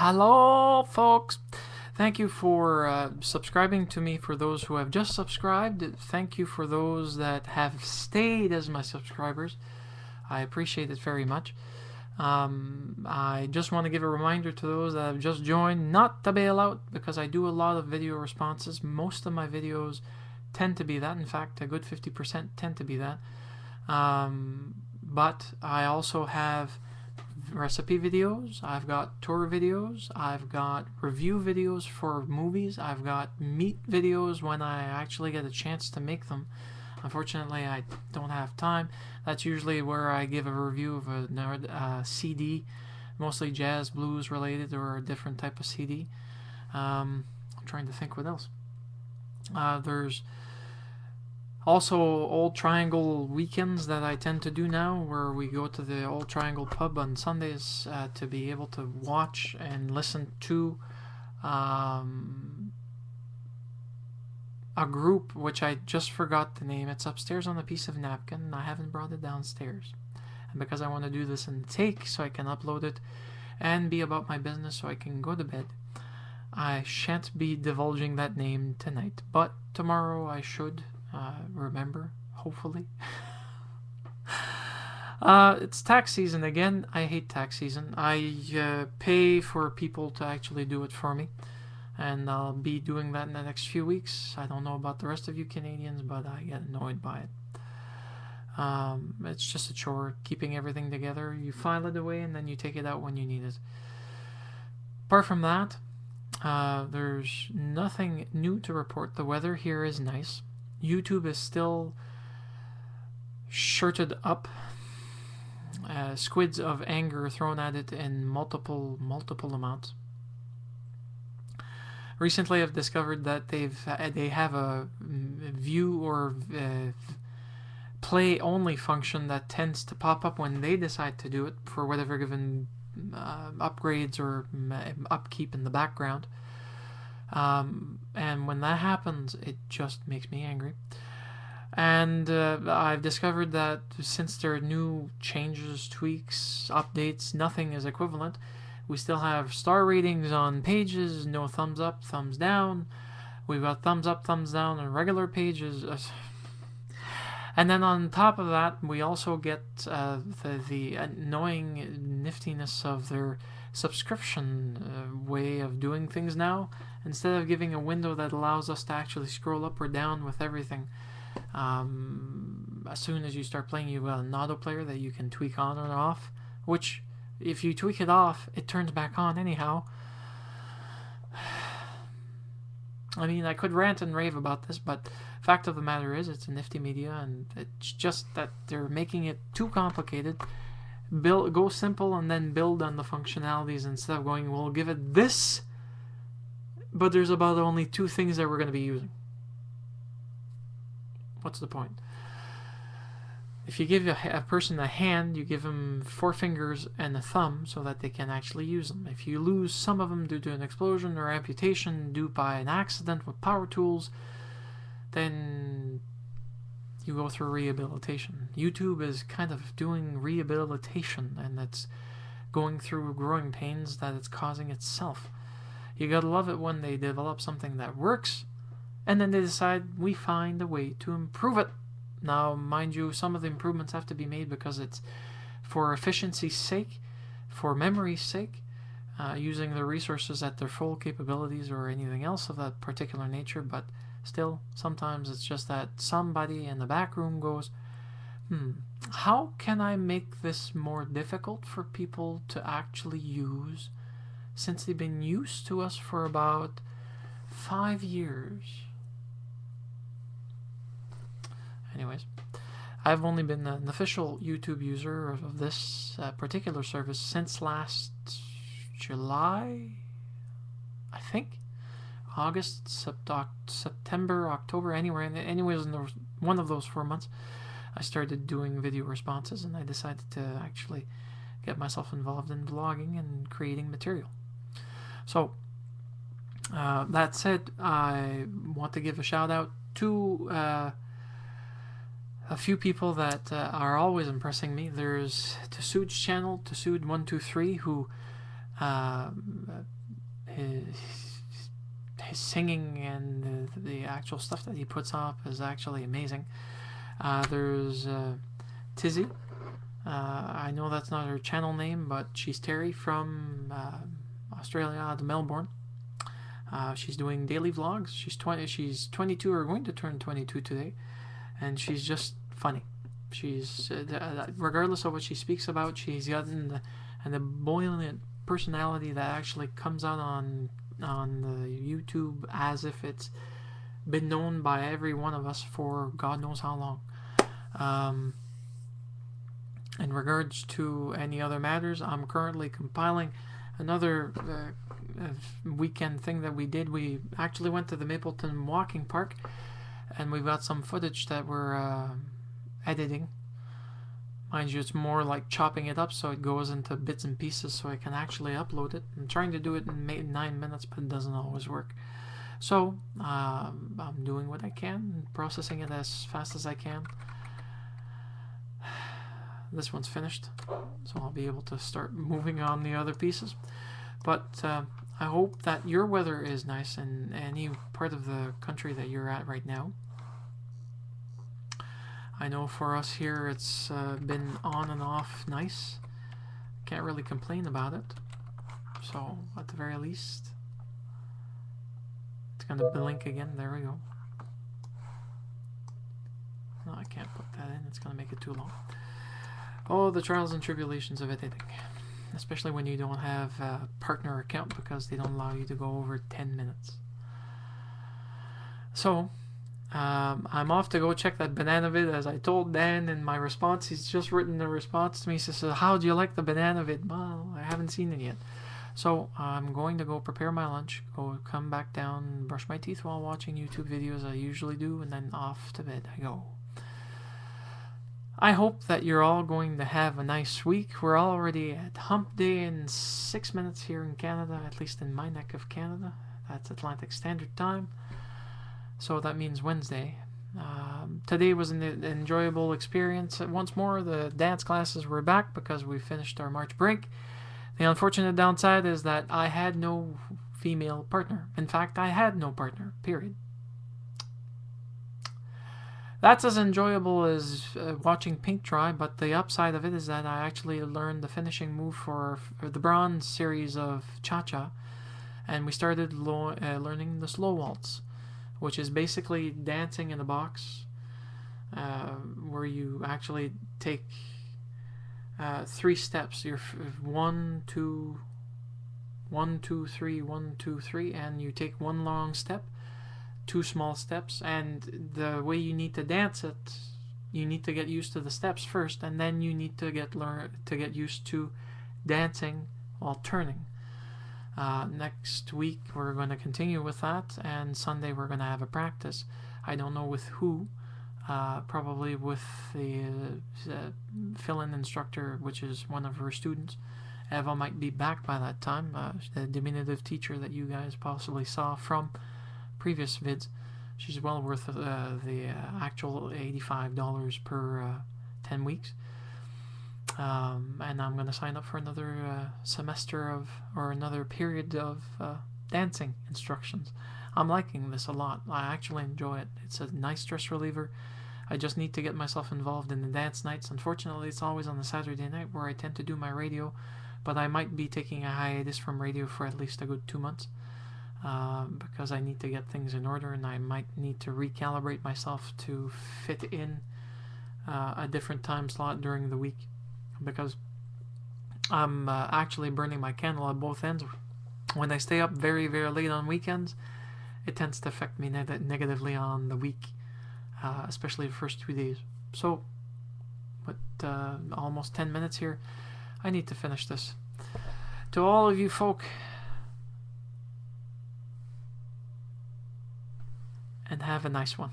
Hello, folks. Thank you for subscribing to me. For those who have just subscribed, thank you for those that have stayed as my subscribers. I appreciate it very much. I just want to give a reminder to those that have just joined not to bail out, because I do a lot of video responses. Most of my videos tend to be that. In fact, a good 50% tend to be that. But I also have recipe videos, I've got tour videos, I've got review videos for movies, I've got meat videos when I actually get a chance to make them. Unfortunately, I don't have time. That's usually where I give a review of a CD, mostly jazz, blues related, or a different type of CD. I'm trying to think what else. There's also Old Triangle weekends that I tend to do now, where we go to the Old Triangle pub on Sundays to be able to watch and listen to a group which I just forgot the name. It's upstairs on a piece of napkin, and I haven't brought it downstairs. And because I want to do this in the take so I can upload it and be about my business so I can go to bed, I shan't be divulging that name tonight. But tomorrow I should remember, hopefully. It's tax season again. I hate tax season. I pay for people to actually do it for me, and I'll be doing that in the next few weeks. I don't know about the rest of you Canadians, but I get annoyed by it. It's just a chore, keeping everything together. You file it away and then you take it out when you need it. Apart from that, there's nothing new to report. The weather here is nice. YouTube is still shirted up. Squids of anger thrown at it in multiple amounts. Recently, I've discovered that they have a view or play only function that tends to pop up when they decide to do it for whatever given upgrades or upkeep in the background. And when that happens, it just makes me angry. And I've discovered that since there are new changes, tweaks, updates, nothing is equivalent. We still have star ratings on pages, no thumbs up, thumbs down. We've got thumbs up, thumbs down on regular pages. And then on top of that, we also get the annoying niftiness of their subscription way of doing things now. Instead of giving a window that allows us to actually scroll up or down with everything, as soon as you start playing, you've got an auto player that you can tweak on or off, which if you tweak it off, it turns back on anyhow. I mean, I could rant and rave about this, but fact of the matter is, it's a nifty media, and it's just that they're making it too complicated. Go simple and then build on the functionalities instead of going, we'll give it this, but there's about only 2 things that we're going to be using. What's the point? If you give a person a hand, you give them 4 fingers and a thumb so that they can actually use them. If you lose some of them due to an explosion or amputation due by an accident with power tools, then you go through rehabilitation. YouTube is kind of doing rehabilitation, and it's going through growing pains that it's causing itself. You gotta love it when they develop something that works, and then they decide we find a way to improve it. Now, mind you, some of the improvements have to be made because it's for efficiency's sake, for memory's sake, using the resources at their full capabilities or anything else of that particular nature, but still, sometimes it's just that somebody in the back room goes, how can I make this more difficult for people to actually use, since they've been used to us for about 5 years? Anyways, I've only been an official YouTube user of this particular service since last July, I think. August, September, October, anyways, in one of those 4 months, I started doing video responses, and I decided to actually get myself involved in vlogging and creating material. So, that said, I want to give a shout out to a few people that are always impressing me. There's Tissoud's channel, Tissoud123, who his singing and the actual stuff that he puts up is actually amazing. There's Tizzy. I know that's not her channel name, but she's Terry from Australia, out of Melbourne. She's doing daily vlogs. She's 22 or going to turn 22 today, and she's just funny. She's regardless of what she speaks about, she's got an ebullient personality that actually comes out on the YouTube as if it's been known by every one of us for God knows how long. In regards to any other matters, I'm currently compiling another weekend thing that we did. We actually went to the Mapleton Walking Park, and we've got some footage that we're editing. Mind you, it's more like chopping it up so it goes into bits and pieces so I can actually upload it. I'm trying to do it in 9 minutes, but it doesn't always work. So I'm doing what I can, processing it as fast as I can. This one's finished, so I'll be able to start moving on the other pieces. But I hope that your weather is nice in any part of the country that you're at right now. I know for us here it's been on and off nice. Can't really complain about it. So at the very least, it's going to blink again. There we go. No, I can't put that in. It's going to make it too long. Oh, the trials and tribulations of editing. Especially when you don't have a partner account because they don't allow you to go over 10 minutes. So, I'm off to go check that banana vid. As I told Dan in my response, he's just written a response to me. He says, how do you like the banana vid? Well, I haven't seen it yet. So, I'm going to go prepare my lunch, come back down, brush my teeth while watching YouTube videos I usually do, and then off to bed I go. I hope that you're all going to have a nice week. We're already at hump day in 6 minutes here in Canada, at least in my neck of Canada. That's Atlantic Standard Time. So that means Wednesday. Today was an enjoyable experience. Once more, the dance classes were back because we finished our March break. The unfortunate downside is that I had no female partner. In fact, I had no partner, period. That's as enjoyable as watching paint dry, but the upside of it is that I actually learned the finishing move for the bronze series of cha-cha, and we started learning the slow waltz, which is basically dancing in a box, where you actually take 3 steps. You're 1, 2, 1, 2, 3, 1, 2, 3, and you take 1 long step, 2 small steps, and the way you need to dance it, you need to get used to the steps first, and then you need to get used to dancing while turning. Next week we're going to continue with that, and Sunday we're going to have a practice. I don't know with who, probably with the fill-in instructor, which is one of her students. Eva might be back by that time, the diminutive teacher that you guys possibly saw from previous vids. She's well worth the actual $85 per 10 weeks. And I'm going to sign up for another semester or another period of dancing instructions. I'm liking this a lot. I actually enjoy it. It's a nice stress reliever. I just need to get myself involved in the dance nights. Unfortunately, it's always on the Saturday night where I tend to do my radio, but I might be taking a hiatus from radio for at least a good 2 months. Because I need to get things in order, and I might need to recalibrate myself to fit in a different time slot during the week, because I'm actually burning my candle at both ends. When I stay up very, very late on weekends, it tends to affect me negatively on the week, especially the first 2 days. So, with almost 10 minutes here, I need to finish this. To all of you folk, and have a nice one.